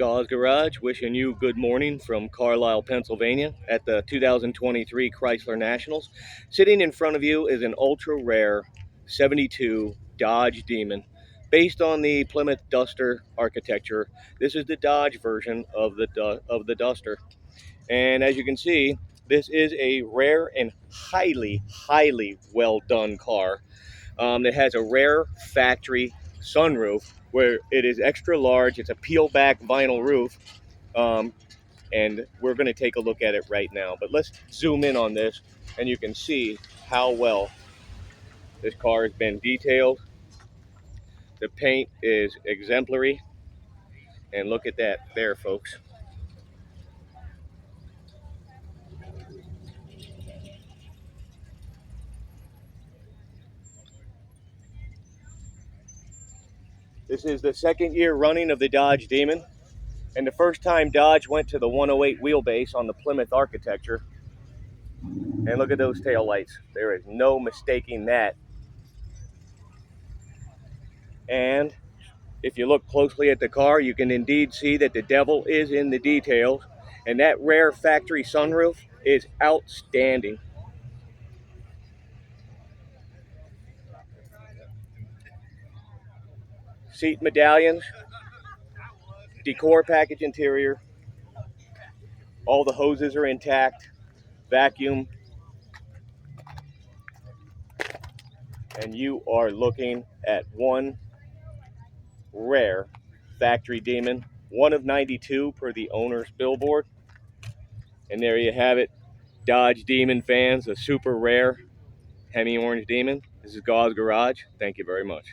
Gause Garage, wishing you good morning from Carlisle, Pennsylvania at the 2023 Chrysler Nationals. Sitting in front of you is an ultra rare 72 Dodge Demon. Based on the Plymouth Duster architecture, this is the Dodge version of the Duster. And as you can see, this is a rare and highly well done car. That has a rare factory sunroof where it is extra large. It's a peel back vinyl roof. Um, and we're going to take a look at it right now. But let's zoom in on this and you can see how well this car has been detailed. The paint is exemplary. And look at that there, folks. This is the second year running of the Dodge Demon. And the first time Dodge went to the 108 wheelbase on the Plymouth architecture. And look at those tail lights. There is no mistaking that. And if you look closely at the car, you can indeed see that the devil is in the details. And that rare factory sunroof is outstanding. Seat medallions, decor package interior. All the hoses are intact. Vacuum. And you are looking at one rare factory Demon. One of 92 per the owner's billboard. And there you have it. Dodge Demon fans, a super rare Hemi Orange Demon. This is Gause Garage. Thank you very much.